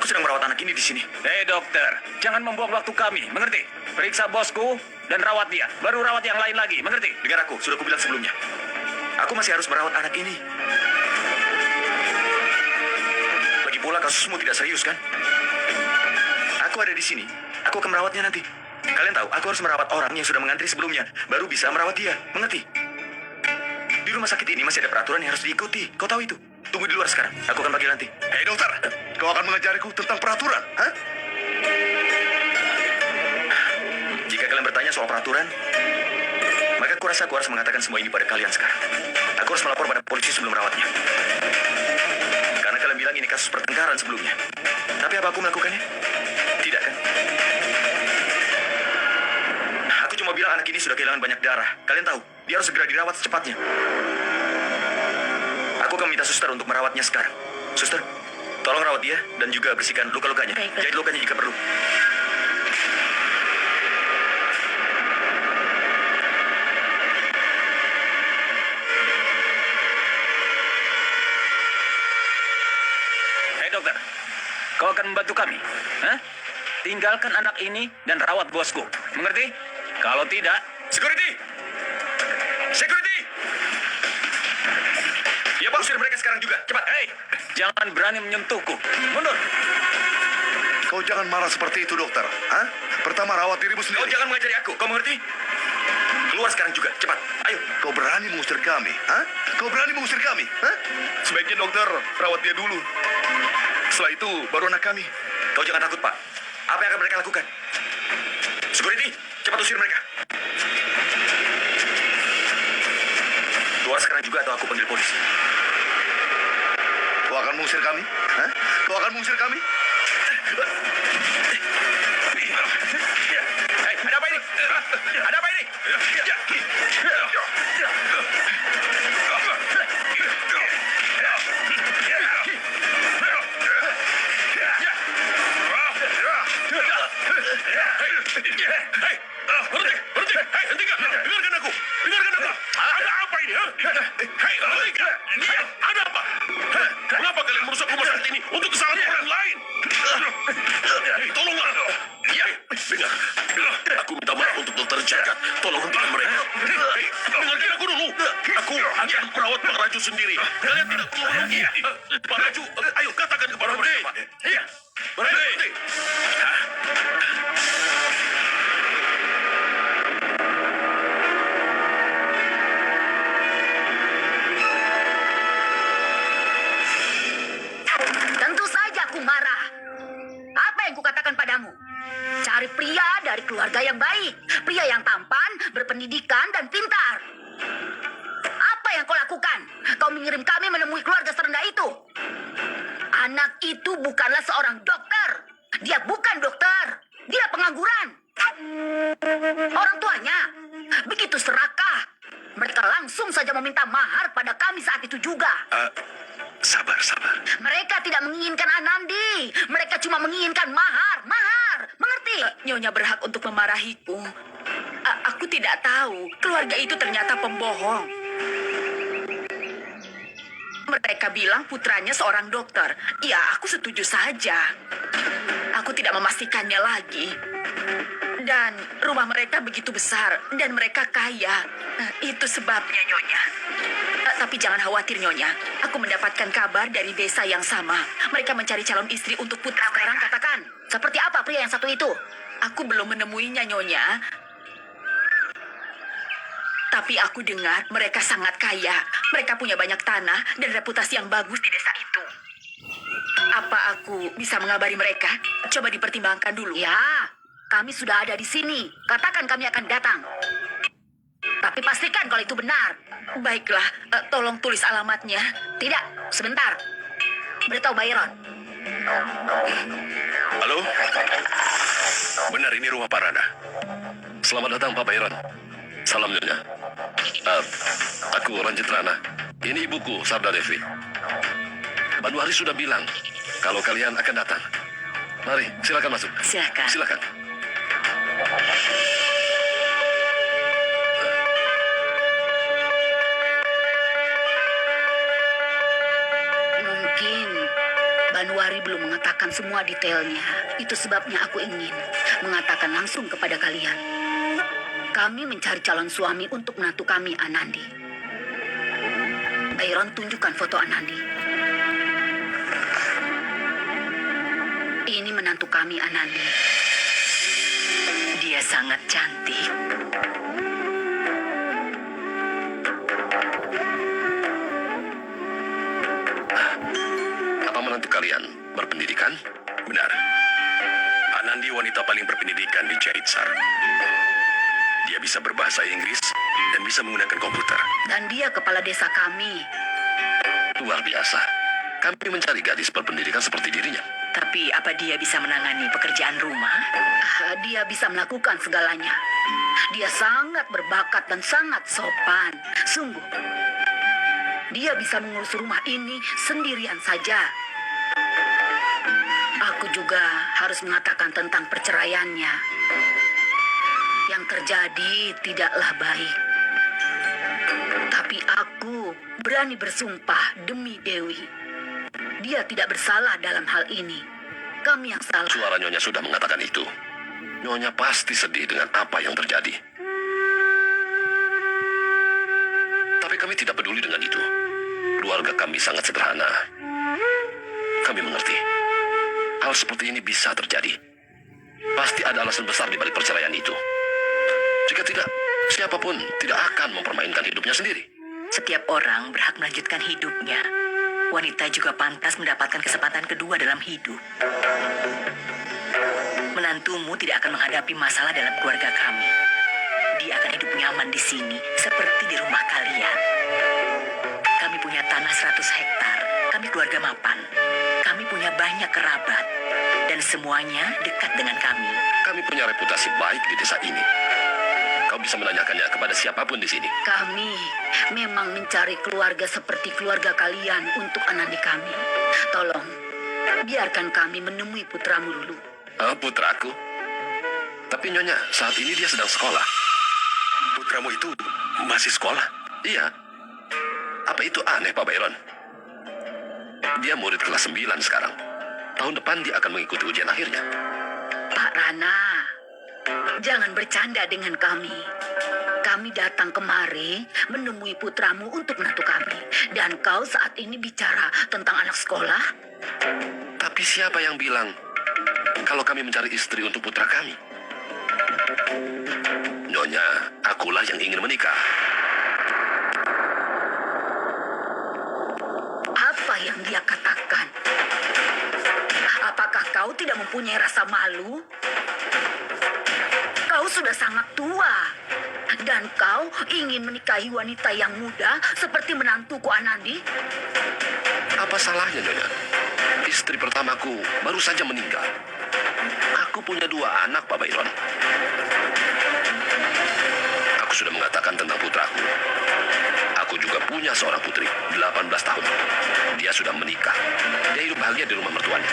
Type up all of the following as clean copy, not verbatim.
Aku sedang merawat anak ini di sini. Hei dokter, jangan membuang waktu kami, mengerti? Periksa bosku dan rawat dia, baru rawat yang lain lagi, mengerti? Dengar aku, sudah aku bilang sebelumnya. Aku masih harus merawat anak ini. Lagi pula kasusmu tidak serius kan? Aku ada di sini, aku akan merawatnya nanti. Kalian tahu, aku harus merawat orang yang sudah mengantri sebelumnya, baru bisa merawat dia, mengerti? Di rumah sakit ini masih ada peraturan yang harus diikuti, kau tahu itu? Tunggu di luar sekarang, aku akan panggil nanti. Hei dokter, kau akan mengajariku tentang peraturan, hah? Jika kalian bertanya soal peraturan, maka aku rasa aku harus mengatakan semua ini pada kalian sekarang. Aku harus melapor pada polisi sebelum merawatnya. Karena kalian bilang ini kasus pertengkaran sebelumnya. Tapi apa aku melakukannya? Tidak kan? Aku cuma bilang anak ini sudah kehilangan banyak darah. Kalian tahu, dia harus segera dirawat secepatnya. Aku akan minta suster untuk merawatnya sekarang. Suster, tolong rawat dia dan juga bersihkan luka-lukanya. Baiklah. Jahit lukanya jika perlu. Hei dokter, kau akan membantu kami, hah? Tinggalkan anak ini dan rawat bosku, mengerti? Kalau tidak, Security! Security! Ya, Pak, usir mereka sekarang juga. Cepat. hei, jangan berani menyentuhku. Mundur. Kau jangan marah seperti itu dokter, hah? Pertama rawat dirimu Kau sendiri. jangan mengajari aku. Kau mengerti? Keluar sekarang juga. Cepat. Ayo. Kau berani mengusir kami, hah? Kau berani mengusir kami, hah? Sebaiknya dokter rawat dia dulu. Setelah itu baru anak kami. Kau jangan takut, Pak. Apa yang akan mereka lakukan? Security, cepat usir mereka. Keluar sekarang juga atau aku panggil polisi. Kau akan mengusir kami, hah? Kau akan mengusir kami? Hei, ada apa ini? Ada apa ini? Hei, berhenti, hei, hentikan, dengarkan aku, ada apa ini, ha? Hei, hentikan, ada apa? Mengapa kalian merusak rumah sakit ini untuk kesalahan orang lain? Hei, tolonglah. Ya, dengar, aku minta maaf untuk dokter Jagat, tolong hentikan mereka. Hei, dengarkan aku dulu, aku akan merawat Pak Raju sendiri. Kalian tidak perlu menunggu. Pak Raju, ayo katakan kepada mereka, Pak. Iya, berhenti. Tentu saja aku marah. Apa yang kukatakan padamu? Cari pria dari keluarga yang baik. Pria yang tampan, berpendidikan, dan pintar. Apa yang kau lakukan? Kau mengirim kami menemui keluarga serendah itu. Anak itu bukanlah seorang dokter. Dia bukan dokter. Dia pengangguran. Orang tuanya begitu serakah. Mereka langsung saja meminta mahar pada kami saat itu juga. Sabar. Mereka tidak menginginkan Anandi. Mereka cuma menginginkan mahar. Mengerti? Nyonya berhak untuk memarahiku. Aku tidak tahu. Keluarga itu ternyata pembohong. Mereka bilang putranya seorang dokter. Ya, aku setuju saja. Aku tidak memastikannya lagi. Dan rumah mereka begitu besar. Dan mereka kaya. Itu sebabnya, Nyonya. Tapi jangan khawatir, Nyonya. Aku mendapatkan kabar dari desa yang sama. Mereka mencari calon istri untuk putra Sekarang mereka. katakan, seperti apa pria yang satu itu? Aku belum menemuinya, Nyonya. Tapi aku dengar mereka sangat kaya. Mereka punya banyak tanah dan reputasi yang bagus di desa itu. Apa aku bisa mengabari mereka? Coba dipertimbangkan dulu. Ya, kami sudah ada di sini. Katakan kami akan datang. Tapi pastikan kalau itu benar. Baiklah, tolong tulis alamatnya. Tidak, sebentar. Beritahu Byron. Halo? Benar, ini rumah Pak Rana. Selamat datang, Pak Byron. Salam, Nyonya. Aku Ranjit Rana. Ini ibuku, Sarda Devi. Banuari sudah bilang kalau kalian akan datang. Mari, silakan masuk. Silakan. Silakan. Mungkin Januari belum mengatakan semua detailnya. Itu sebabnya aku ingin mengatakan langsung kepada kalian. Kami mencari calon suami untuk menantu kami, Anandi. Byron, tunjukkan foto Anandi. Ini menantu kami, Anandi. Dia sangat cantik. Apa menantu kalian berpendidikan? Benar. Anandi wanita paling berpendidikan di Jaitsar. Dia bisa berbahasa Inggris dan bisa menggunakan komputer. Dan dia kepala desa kami. Luar biasa. Kami mencari gadis berpendidikan seperti dirinya. Tapi apa dia bisa menangani pekerjaan rumah? Dia bisa melakukan segalanya. Dia sangat berbakat dan sangat sopan. Sungguh. Dia bisa mengurus rumah ini sendirian saja. Aku juga harus mengatakan tentang perceraiannya. Yang terjadi tidaklah baik. Tapi aku berani bersumpah demi Dewi. Dia tidak bersalah dalam hal ini. Kami yang salah. Suara Nyonya sudah mengatakan itu. Nyonya pasti sedih dengan apa yang terjadi. Tapi kami tidak peduli dengan itu. Keluarga kami sangat sederhana. Kami mengerti. Hal seperti ini bisa terjadi. Pasti ada alasan besar di balik perceraian itu. Jika tidak, siapapun tidak akan mempermainkan hidupnya sendiri. Setiap orang berhak melanjutkan hidupnya. Wanita juga pantas mendapatkan kesempatan kedua dalam hidup. Menantumu tidak akan menghadapi masalah dalam keluarga kami. Dia akan hidup nyaman di sini, seperti di rumah kalian. Kami punya tanah 100 hektar. Kami keluarga mapan. Kami punya banyak kerabat. Dan semuanya dekat dengan kami. Kami punya reputasi baik di desa ini. Kau bisa menanyakannya kepada siapapun di sini. Kami memang mencari keluarga seperti keluarga kalian untuk Anandi kami. Tolong, biarkan kami menemui putramu dulu. Oh, putraku. Tapi Nyonya, saat ini dia sedang sekolah. Putramu itu masih sekolah? Iya. Apa itu aneh, Pak Byron? Dia murid kelas 9 sekarang. Tahun depan dia akan mengikuti ujian akhirnya. Pak Rana, jangan bercanda dengan kami. Kami datang kemari menemui putramu untuk menantu kami. Dan kau saat ini bicara tentang anak sekolah? Tapi siapa yang bilang kalau kami mencari istri untuk putra kami? Nyonya, akulah yang ingin menikah. Apa yang dia katakan? Apakah kau tidak mempunyai rasa malu? Kau sudah sangat tua. Dan kau ingin menikahi wanita yang muda seperti menantuku Anandi? Apa salahnya, Nyonya? Istri pertamaku baru saja meninggal. Aku punya 2 anak, Pak Byron. Aku sudah mengatakan tentang putraku. Aku juga punya seorang putri, 18 tahun. Dia sudah menikah. Dia hidup bahagia di rumah mertuanya.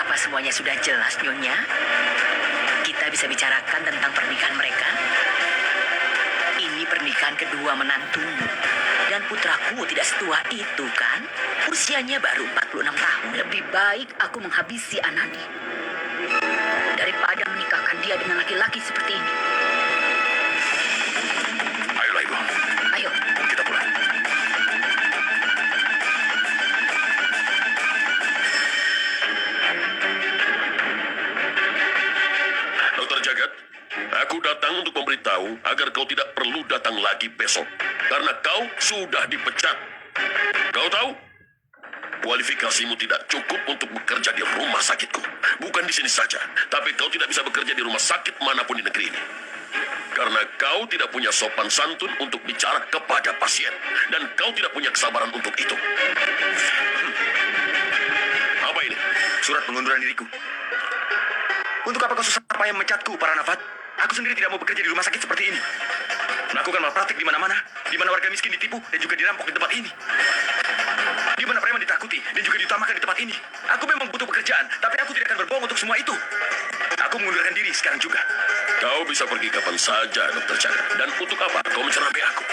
Apa semuanya sudah jelas, Nyonya? Kita bisa bicarakan tentang pernikahan mereka. Ini pernikahan kedua menantumu. Dan putraku tidak setua itu, kan? Usianya baru 46 tahun. Lebih baik aku menghabisi Anandi daripada menikahkan dia dengan laki-laki seperti ini. Ayolah, Ibu. Ayo. Kita pulang. Dokter Jagat, aku datang untuk memberitahu agar kau tidak perlu datang lagi besok. Karena kau sudah dipecat. Kau tahu? Kualifikasimu tidak cukup untuk bekerja di rumah sakitku. Bukan di sini saja, tapi kau tidak bisa bekerja di rumah sakit manapun di negeri ini. Karena kau tidak punya sopan santun untuk bicara kepada pasien. Dan kau tidak punya kesabaran untuk itu. Apa ini? Surat pengunduran diriku. Untuk apa kau susah payah memecatku, para nafat? Aku sendiri tidak mau bekerja di rumah sakit seperti ini. Melakukan malpraktik di mana-mana, di mana warga miskin ditipu dan juga dirampok di tempat ini. Di mana preman ditakuti dan juga diutamakan di tempat ini. Aku memang butuh pekerjaan, tapi aku tidak akan berbohong untuk semua itu. Aku mengundurkan diri sekarang juga. Kau bisa pergi kapan saja, Dokter Chandra. Dan untuk apa kau menceramai aku?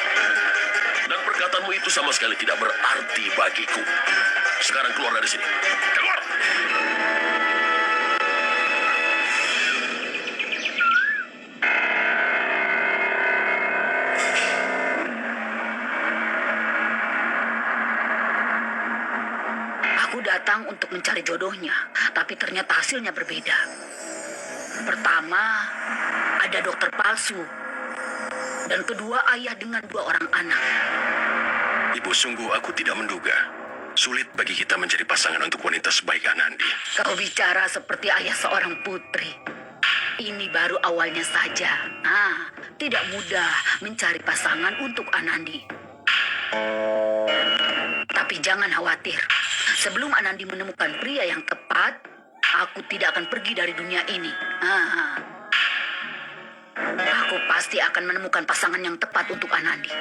Dan perkataanmu itu sama sekali tidak berarti bagiku. Sekarang keluar dari sini. Keluar! Aku datang untuk mencari jodohnya, tapi ternyata hasilnya berbeda. Pertama, ada dokter palsu. Dan kedua, ayah dengan 2 orang anak. Ibu, sungguh aku tidak menduga. Sulit bagi kita mencari pasangan untuk wanita sebaik Anandi. Kau bicara seperti ayah seorang putri. Ini baru awalnya saja. Tidak mudah mencari pasangan untuk Anandi. Tapi jangan khawatir. Sebelum Anandi menemukan pria yang tepat, aku tidak akan pergi dari dunia ini. Aku pasti akan menemukan pasangan yang tepat untuk Anandi.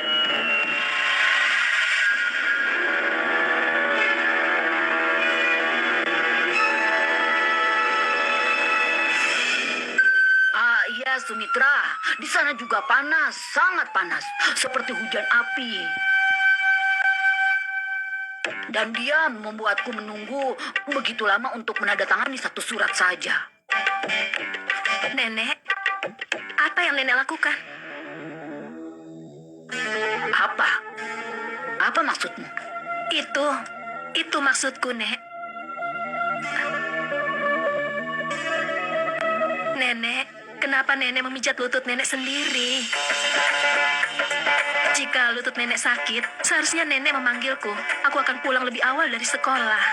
Iya, Sumitra. Di sana juga panas, sangat panas. Seperti hujan api. Dan dia membuatku menunggu begitu lama untuk menandatangani 1 surat saja. Nenek, apa yang nenek lakukan? Apa? Apa maksudmu? Itu maksudku, Nek. Nenek, kenapa nenek memijat lutut nenek sendiri? Jika lutut nenek sakit, seharusnya nenek memanggilku. Aku akan pulang lebih awal dari sekolah.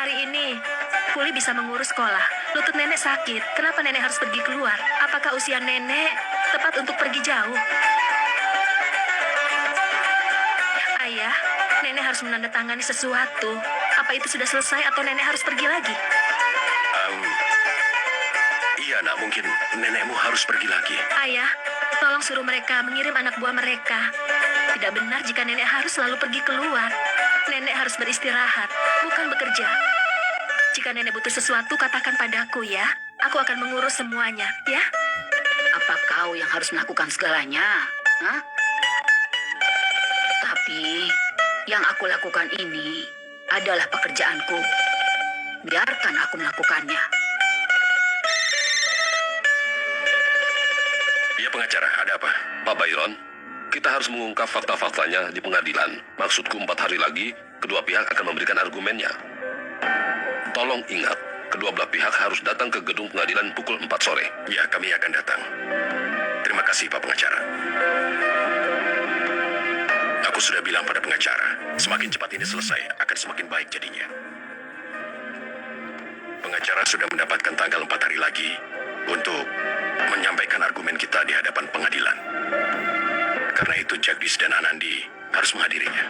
Hari ini, Puli bisa mengurus sekolah. Lutut nenek sakit. Kenapa nenek harus pergi keluar? Apakah usia nenek tepat untuk pergi jauh? Ayah, nenek harus menandatangani sesuatu. Apa itu sudah selesai atau nenek harus pergi lagi? Iya, nak, mungkin nenekmu harus pergi lagi. Ayah, tolong suruh mereka mengirim anak buah mereka. Tidak benar jika nenek harus selalu pergi keluar. Nenek harus beristirahat, bukan bekerja. Jika nenek butuh sesuatu, katakan padaku ya. Aku akan mengurus semuanya, ya? Apa kau yang harus melakukan segalanya? Tapi yang aku lakukan ini adalah pekerjaanku. Biarkan aku melakukannya. Ya, pengacara, ada apa? Pak Byron, kita harus mengungkap fakta-faktanya di pengadilan. Maksudku 4 hari lagi, kedua pihak akan memberikan argumennya. Tolong ingat, kedua belah pihak harus datang ke gedung pengadilan pukul 4 sore. Ya, kami akan datang. Terima kasih, Pak Pengacara. Aku sudah bilang pada pengacara, semakin cepat ini selesai, akan semakin baik jadinya. Pengacara sudah mendapatkan tanggal 4 hari lagi untuk menyampaikan argumen kita di hadapan pengadilan. Karena itu Jagdish dan Anandi harus menghadirinya.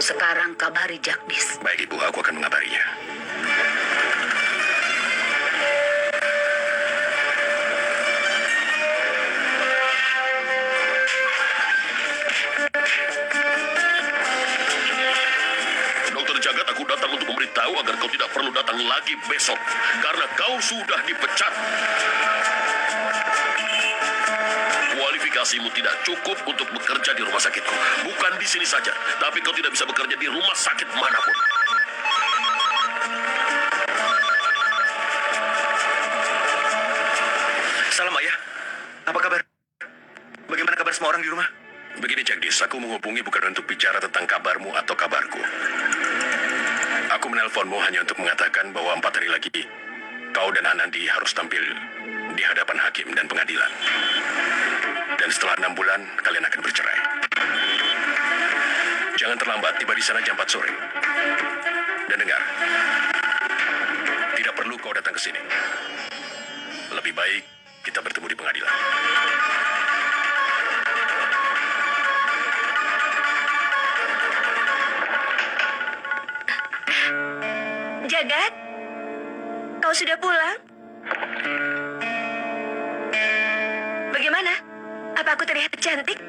Sekarang kabari Jagdish. Baik, Ibu, aku akan mengabarinya. Dokter Jagat, aku datang untuk memberitahu agar kau tidak perlu datang lagi besok. Karena kau sudah dipecat. Kualifikasimu tidak cukup untuk bekerja di rumah sakitku. Bukan di sini saja, tapi kau tidak bisa bekerja di rumah sakit manapun. Salam, Ayah. Apa kabar? Bagaimana kabar semua orang di rumah? Begini, Jagdish, aku menghubungi bukan untuk bicara tentang kabarmu atau kabarku. Aku menelponmu hanya untuk mengatakan bahwa 4 hari lagi, kau dan Anandi harus tampil di hadapan hakim dan pengadilan. Dan setelah 6 bulan, kalian akan bercerai. Jangan terlambat, tiba di sana jam 4 sore. Dan dengar, tidak perlu kau datang ke sini. Lebih baik kita bertemu di pengadilan. Jagat, kau sudah pulang? Bagaimana? Apa aku terlihat cantik?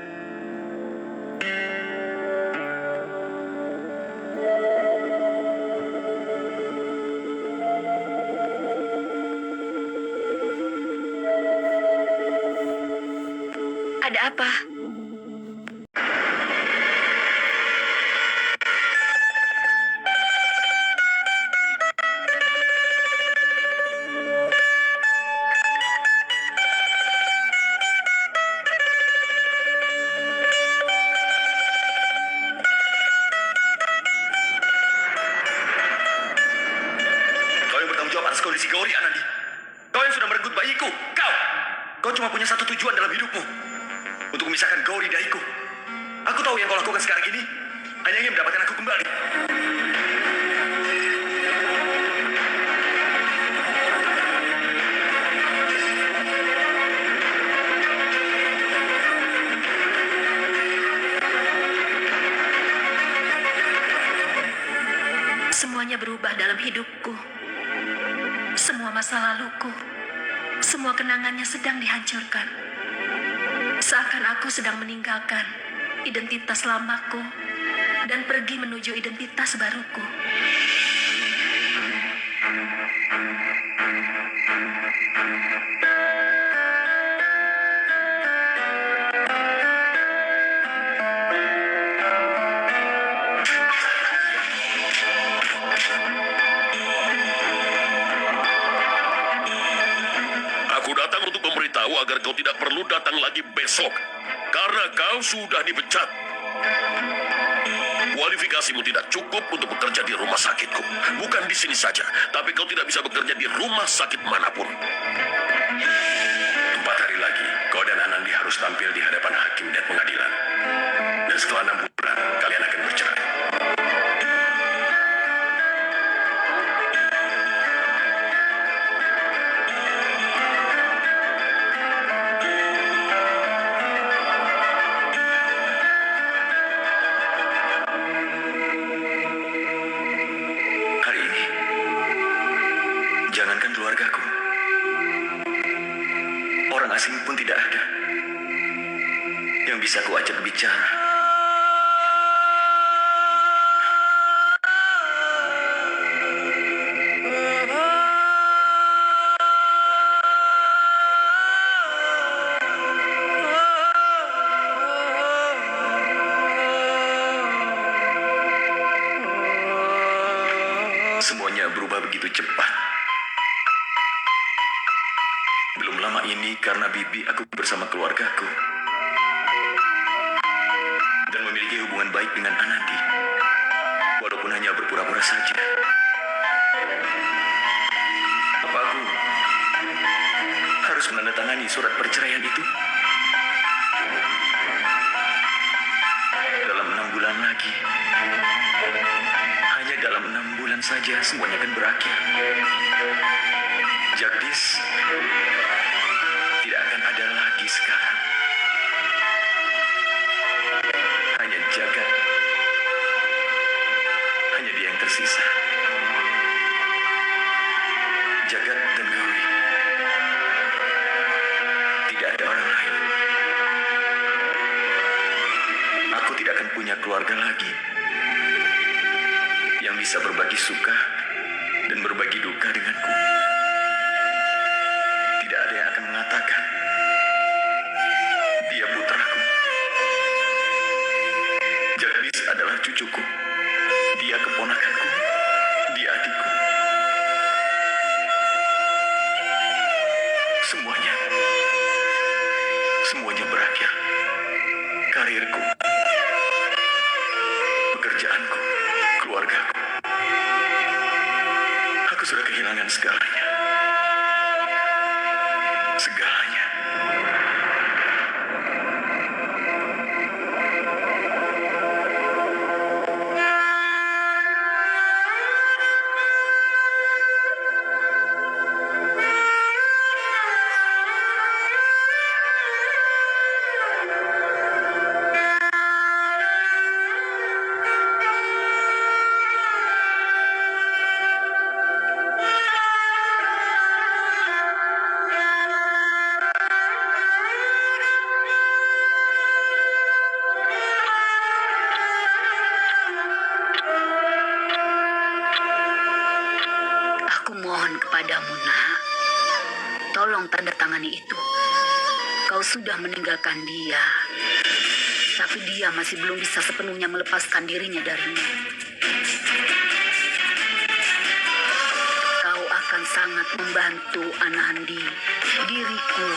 Ada apa? Kau yang bertanggung jawab atas kondisi Gauri, Anandi. Kau yang sudah merenggut bayiku. Kau cuma punya satu tujuan dalam hidupmu. Untuk memisahkan Gauri dariku. Aku tahu yang kau lakukan sekarang ini hanya ingin mendapatkan aku kembali. Semuanya berubah dalam hidupku. Semua masa laluku, semua kenangannya sedang dihancurkan. Seakan aku sedang meninggalkan identitas lamaku dan pergi menuju identitas baruku. Aku datang untuk memberitahu agar kau tidak perlu datang lagi besok. Karena kau sudah dipecat. Kualifikasimu tidak cukup untuk bekerja di rumah sakitku. Bukan di sini saja, tapi kau tidak bisa bekerja di rumah sakit manapun. 4 hari lagi, kau dan Anandi harus tampil di hadapan hakim dan pengadilan. Dan setelah 6 bulan, kalian akan bercerai. Hari ini, jangankan keluargaku, orang asing pun tidak ada yang bisa kuajak bicara. Semuanya berubah begitu cepat. Belum lama ini karena Bibi aku bersama keluargaku. Dan memiliki hubungan baik dengan Anandi. Walaupun hanya berpura-pura saja. Apa aku harus menandatangani surat perceraian itu? Dalam 6 bulan lagi. Hanya dalam 6 bulan saja semuanya akan berakhir. Jagdis tidak akan ada lagi sekarang. Hanya Jagat. Hanya dia yang tersisa. Jagat dan Gauri. Tidak ada orang lain. Aku tidak akan punya keluarga lagi yang bisa berbagi suka dan berbagi duka denganku. Tidak ada yang akan mengatakan dia putraku. Jagdis adalah cucuku. Dia keponakanku. Dia adikku. Semuanya berakhir. Karirku, pekerjaanku, keluargaku. Aku sudah kehilangan segalanya. Segalanya. tanda tangani itu. Kau sudah meninggalkan dia, tapi dia masih belum bisa sepenuhnya melepaskan dirinya darimu. Kau akan sangat membantu Anandi, diriku,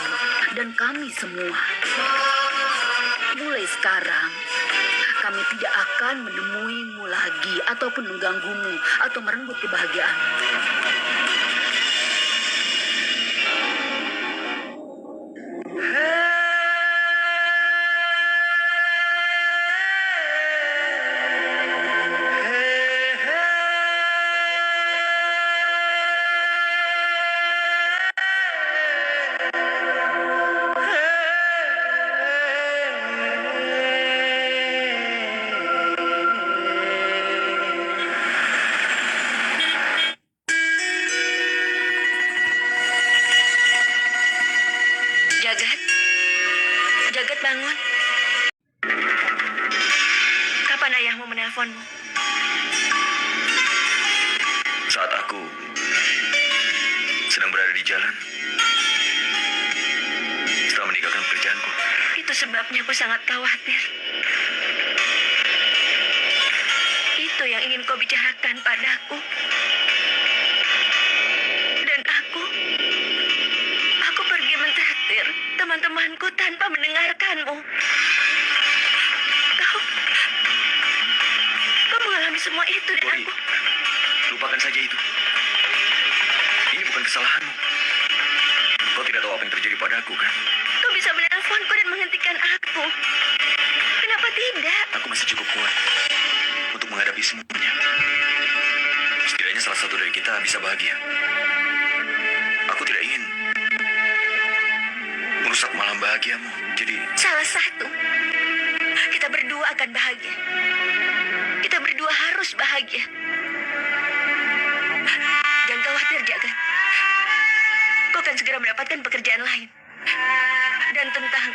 dan kami semua. Mulai sekarang, kami tidak akan menemuimu lagi ataupun mengganggumu atau merenggut kebahagiaanmu. Jagat, Jagat bangun. Kapan ayahmu menelponmu? Saat aku sedang berada di jalan setelah meninggalkan pekerjaanku. Itu sebabnya aku sangat khawatir. Itu yang ingin kau bicarakan padaku. Dan aku pergi mentraktir teman-temanku tanpa mendengarkanmu. Kau mengalami semua itu dan Bori, aku. lupakan saja itu. Ini bukan kesalahanmu. Kau tidak tahu apa yang terjadi padaku, kan? Kau bisa menelponku dan menghentikan aku. Kenapa tidak? Aku masih cukup kuat untuk menghadapi semuanya. Setidaknya salah satu dari kita bisa bahagia. Aku tidak ingin merusak malam bahagiamu. Jadi, Salah satu. Kita berdua akan bahagia. Kita berdua harus bahagia. Jangan khawatir, Jagat. Kau akan segera mendapatkan pekerjaan lain. Dan tentang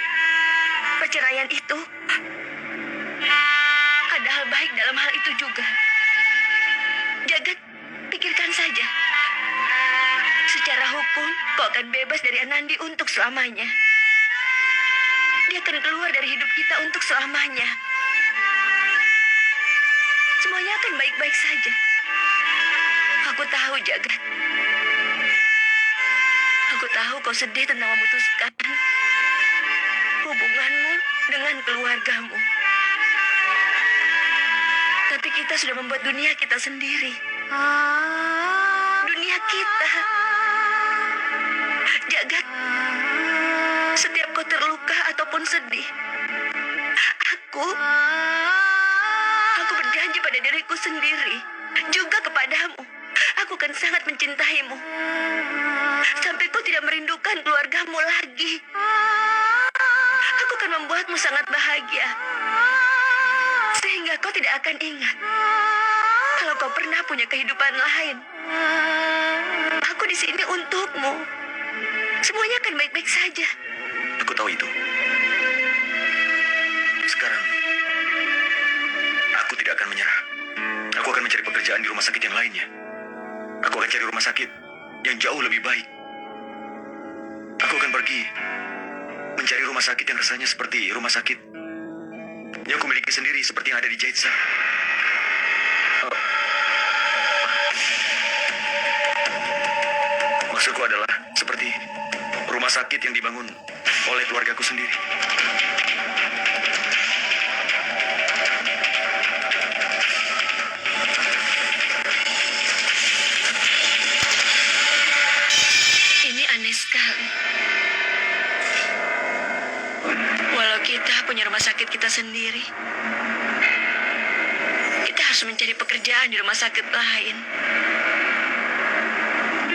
perceraian itu, ada hal baik dalam hal itu juga. Jagat, pikirkan saja. Secara hukum, kau akan bebas dari Anandi untuk selamanya. Dia akan keluar dari hidup kita untuk selamanya. Semuanya akan baik-baik saja. Aku tahu, Jagat. Aku tahu kau sedih tentang memutuskan hubunganmu dengan keluargamu. Tapi kita sudah membuat dunia kita sendiri. Dunia kita. Jagat, setiap kau terluka ataupun sedih, aku berjanji pada diriku sendiri, juga kepadamu, aku akan sangat mencintaimu. Sampai kau tidak merindukan keluargamu lagi. Aku akan membuatmu sangat bahagia. Sehingga kau tidak akan ingat kalau kau pernah punya kehidupan lain. Aku di sini untukmu. Semuanya akan baik-baik saja. aku tahu itu. Sekarang, aku tidak akan menyerah. Aku akan mencari pekerjaan di rumah sakit yang lainnya. Aku akan cari rumah sakit yang jauh lebih baik. Aku akan pergi mencari rumah sakit yang rasanya seperti rumah sakit yang aku miliki sendiri, seperti yang ada di Jaitsa. Maksudku adalah seperti rumah sakit yang dibangun oleh keluargaku sendiri. Ini aneh sekali. Walau kita punya rumah sakit kita sendiri, kita harus mencari pekerjaan di rumah sakit lain.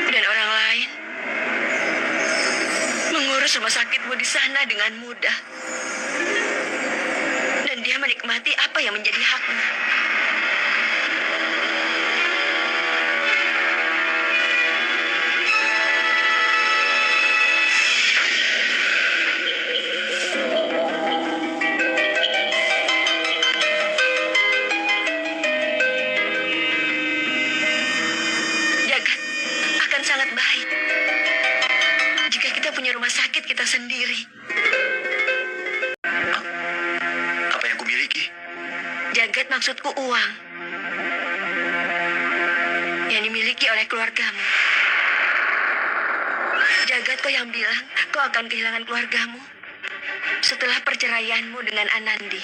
Dan orang lain mengurus rumah sakitmu di sana dengan mudah. Dan dia menikmati apa yang menjadi haknya. Jagat, akan sangat baik jika kita punya rumah sakit kita sendiri. Apa yang kumiliki? Jagat, maksudku uang. Yang dimiliki oleh keluargamu. Jagat, kau yang bilang kau akan kehilangan keluargamu setelah perceraianmu dengan Anandi.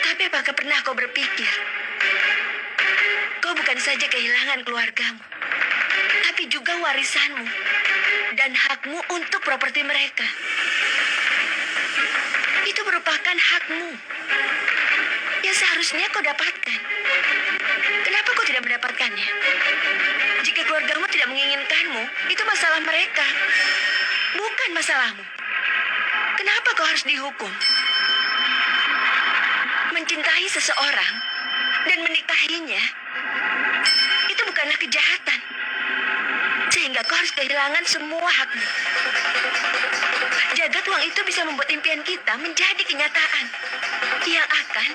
Tapi apakah pernah kau berpikir kau bukan saja kehilangan keluargamu, tapi juga warisanmu dan hakmu untuk properti mereka. Itu merupakan hakmu yang seharusnya kau dapatkan. Kenapa kau tidak mendapatkannya? Jika keluargamu tidak menginginkanmu, itu masalah mereka, bukan masalahmu. Kenapa kau harus dihukum? Mencintai seseorang dan menikahinya itu bukanlah kejahatan, sehingga kau harus kehilangan semua hakmu. Jagat, uang itu bisa membuat impian kita menjadi kenyataan yang akan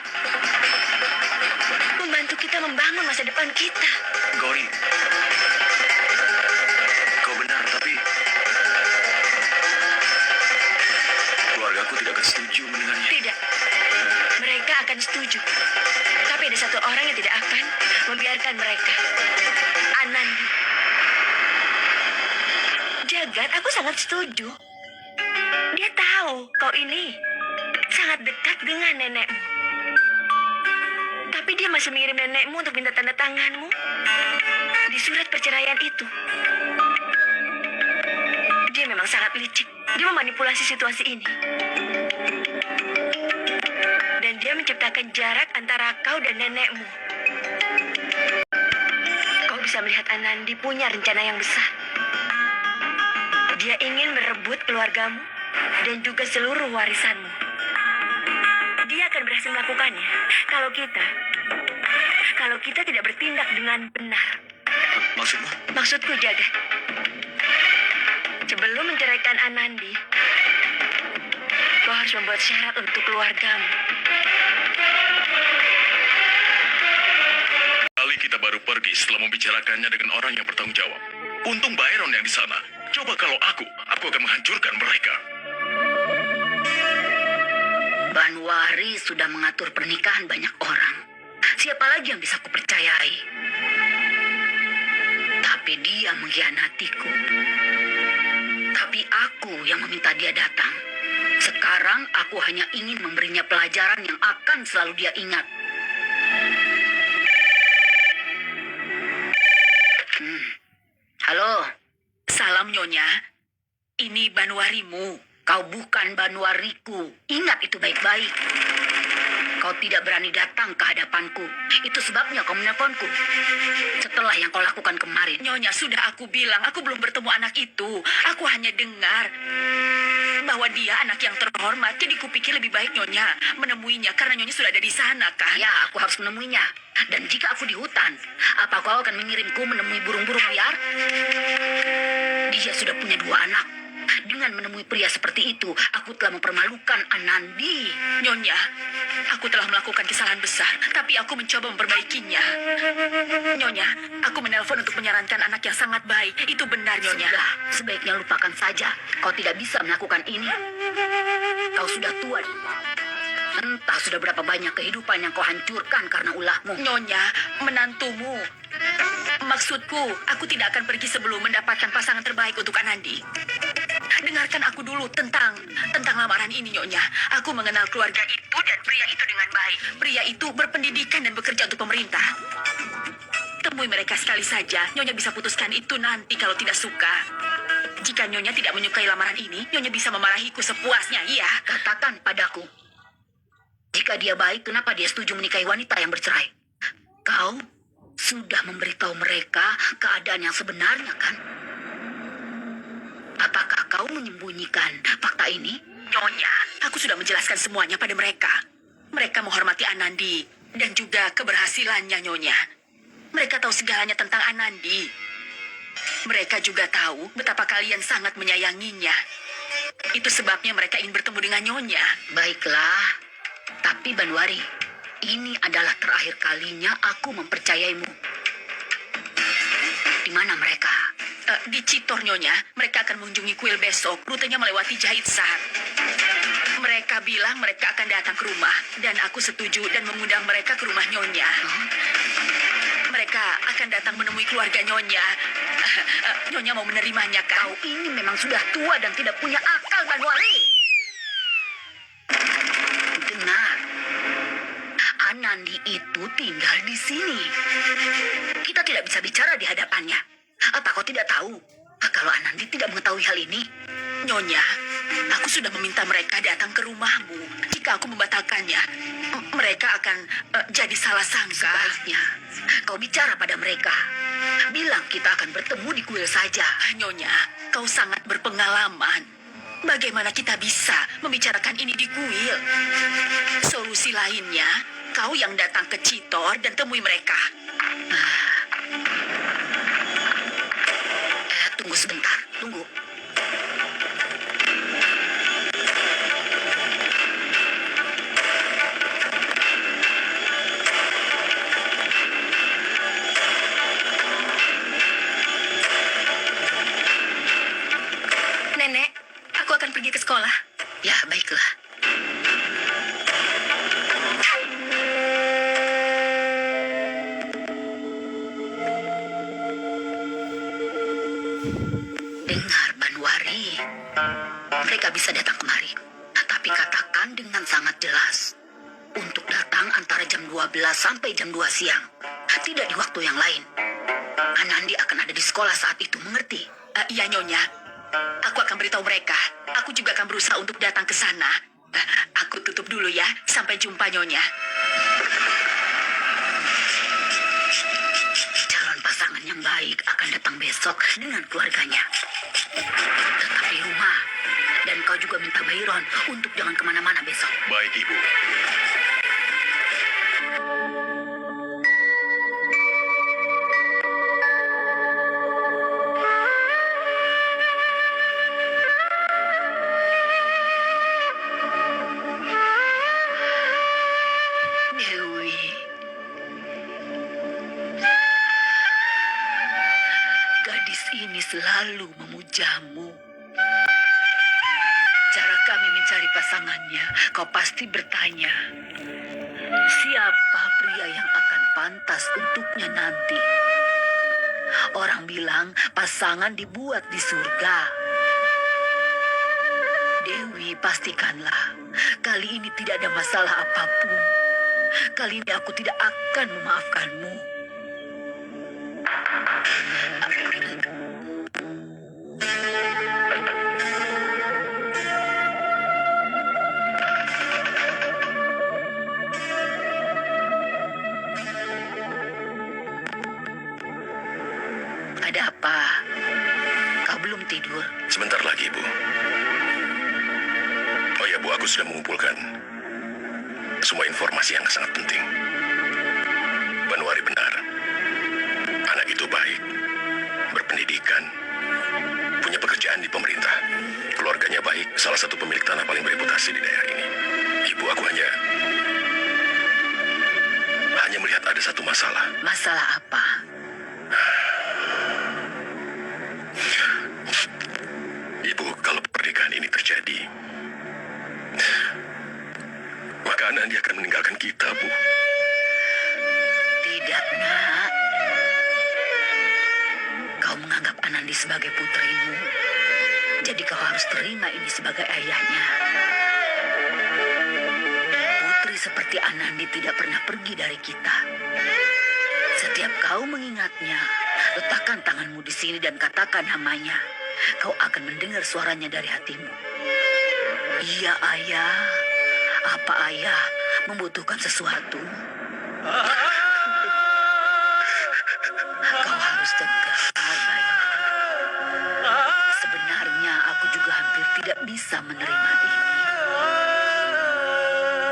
membantu kita membangun masa depan kita. Gauri, kau benar, tapi keluargaku tidak akan setuju mendengarnya. Tidak, mereka akan setuju. Tapi ada satu orang yang tidak akan membiarkan mereka. Anandi. Jagat, aku sangat setuju. Dia tahu kau ini sangat dekat dengan nenekmu. Tapi dia masih mengirim nenekmu untuk minta tanda tanganmu di surat perceraian itu. Dia memang sangat licik. Dia memanipulasi situasi ini. Dan dia menciptakan jarak antara kau dan nenekmu. Kau bisa melihat Anandi punya rencana yang besar. Dia ingin merebut keluargamu dan juga seluruh warisanmu. Dia akan berhasil melakukannya kalau kita tidak bertindak dengan benar. Maksudmu? Maksudku, Jagat, sebelum menceraikan Anandi, kau harus membuat syarat untuk keluargamu. Kali kita baru pergi setelah membicarakannya dengan orang yang bertanggung jawab. Untung Byron yang di sana. Coba kalau aku akan menghancurkan mereka. Banwari sudah mengatur pernikahan banyak orang. Siapa lagi yang bisa kupercayai? Tapi dia mengkhianatiku. Tapi aku yang meminta dia datang. Sekarang aku hanya ingin memberinya pelajaran yang akan selalu dia ingat. Halo, Salam, Nyonya. Ini Banwarimu. kau bukan Banwariku. Ingat itu baik-baik. Kau tidak berani datang ke hadapanku. Itu sebabnya kau menelponku. Setelah yang kau lakukan kemarin. Nyonya, sudah aku bilang, aku belum bertemu anak itu. Aku hanya dengar bahwa dia anak yang terhormat. Jadi kupikir lebih baik Nyonya menemuinya karena Nyonya sudah ada di sana, kan? Ya, aku harus menemuinya. Dan jika aku di hutan, apa kau akan mengirimku menemui burung-burung liar? Dia sudah punya 2 anak. Dengan menemui pria seperti itu, aku telah mempermalukan Anandi. Nyonya, aku telah melakukan kesalahan besar, tapi aku mencoba memperbaikinya. Nyonya, aku menelpon untuk menyarankan anak yang sangat baik. Itu benar, Nyonya. Sudah, sebaiknya lupakan saja. Kau tidak bisa melakukan ini. Kau sudah tua. Entah sudah berapa banyak kehidupan yang kau hancurkan karena ulahmu. Nyonya, menantumu. Maksudku, aku tidak akan pergi sebelum mendapatkan pasangan terbaik untuk Anandi. Dengarkan aku dulu tentang lamaran ini, Nyonya. Aku mengenal keluarga itu dan pria itu dengan baik. Pria itu berpendidikan dan bekerja untuk pemerintah. Temui mereka sekali saja. Nyonya bisa putuskan itu nanti kalau tidak suka. Jika Nyonya tidak menyukai lamaran ini, Nyonya bisa memarahiku sepuasnya, iya. Katakan padaku. Jika dia baik, kenapa dia setuju menikahi wanita yang bercerai? Kau sudah memberitahu mereka keadaan yang sebenarnya, kan? Apakah kau menyembunyikan fakta ini? Nyonya, aku sudah menjelaskan semuanya pada mereka. Mereka menghormati Anandi dan juga keberhasilannya, Nyonya. Mereka tahu segalanya tentang Anandi. Mereka juga tahu betapa kalian sangat menyayanginya. Itu sebabnya mereka ingin bertemu dengan Nyonya. Baiklah. Tapi Banwari, ini adalah terakhir kalinya aku mempercayaimu. Di mana mereka? Di Citor, Nyonya, mereka akan mengunjungi kuil besok. Rutenya melewati Jahitsar. Mereka bilang mereka akan datang ke rumah. Dan aku setuju dan mengundang mereka ke rumah Nyonya. Mereka akan datang menemui keluarga Nyonya. Nyonya mau menerimanya, kan? Kau ini memang sudah tua dan tidak punya akal, Banwari. Dengar, Anandi itu tinggal di sini. Kita tidak bisa bicara di hadapannya. Apa kau tidak tahu kalau Anandi tidak mengetahui hal ini? Nyonya, aku sudah meminta mereka datang ke rumahmu. Jika aku membatalkannya, mereka akan jadi salah sangka. Sebaiknya kau bicara pada mereka. Bilang kita akan bertemu di kuil saja. Nyonya, kau sangat berpengalaman. Bagaimana kita bisa membicarakan ini di kuil? Solusi lainnya, kau yang datang ke Citor dan temui mereka. Tunggu sebentar, tunggu. Nenek, aku akan pergi ke sekolah. Ya, baiklah. Dengar, Banwari. Mereka bisa datang kemari. Tapi katakan dengan sangat jelas. Untuk datang antara jam 12 sampai jam 2 siang. Tidak di waktu yang lain. Anandi akan ada di sekolah saat itu, mengerti? Iya, Nyonya. Aku akan beritahu mereka. Aku juga akan berusaha untuk datang ke sana. Aku tutup dulu ya. Sampai jumpa, Nyonya. Calon pasangan yang baik akan datang besok dengan keluarganya. Tetap di rumah. Dan kau juga minta Byron untuk jangan kemana-mana besok. Baik, Ibu. Dewi. Gadis ini selalu memujamu. Cara kami mencari pasangannya, kau pasti bertanya, siapa pria yang akan pantas untuknya nanti? Orang bilang pasangan dibuat di surga. Dewi, pastikanlah, kali ini tidak ada masalah apapun. Kali ini aku tidak akan memaafkanmu. Ada apa? Kau belum tidur? Sebentar lagi, Bu. Oh ya, Bu, aku sudah mengumpulkan semua informasi yang sangat penting. Banwari benar. Anak itu baik, berpendidikan, punya pekerjaan di pemerintah. Keluarganya baik, salah satu pemilik tanah paling bereputasi di daerah ini. Ibu, aku hanya melihat ada satu masalah. Masalah apa? Ibu, kalau pernikahan ini terjadi, maka Anandi akan meninggalkan kita, Bu. Tidak, nak. Kau menganggap Anandi sebagai putrimu. Jadi kau harus terima ini sebagai ayahnya. Putri seperti Anandi tidak pernah pergi dari kita. Setiap kau mengingatnya, letakkan tanganmu di sini dan katakan namanya. Kau akan mendengar suaranya dari hatimu. Iya, ayah. Apa ayah membutuhkan sesuatu? Kau harus tegar, Byron. Sebenarnya aku juga hampir tidak bisa menerima ini.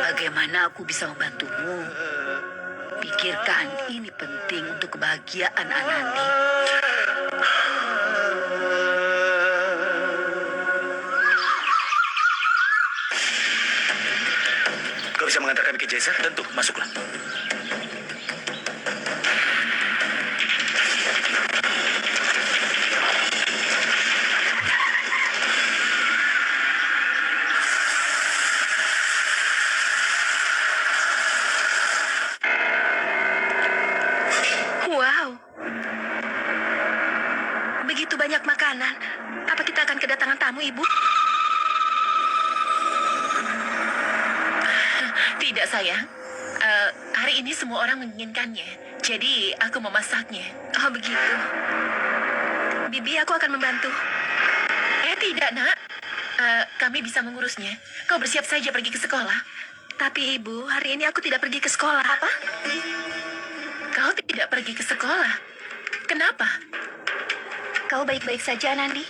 Bagaimana aku bisa membantumu? Pikirkan, ini penting untuk kebahagiaan Anandi. Kau bisa mengantar kami ke Jaisar? Tentu, masuklah. kedatangan tamu, Ibu? Tidak, sayang. Hari ini semua orang menginginkannya. Jadi, aku memasaknya. Oh, begitu. Bibi, aku akan membantu. Tidak, nak. Kami bisa mengurusnya. Kau bersiap saja pergi ke sekolah. Tapi, Ibu, hari ini aku tidak pergi ke sekolah. Apa? Kau tidak pergi ke sekolah? Kenapa? Kau baik-baik saja, Nandi?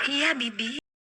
Iya, Bibi.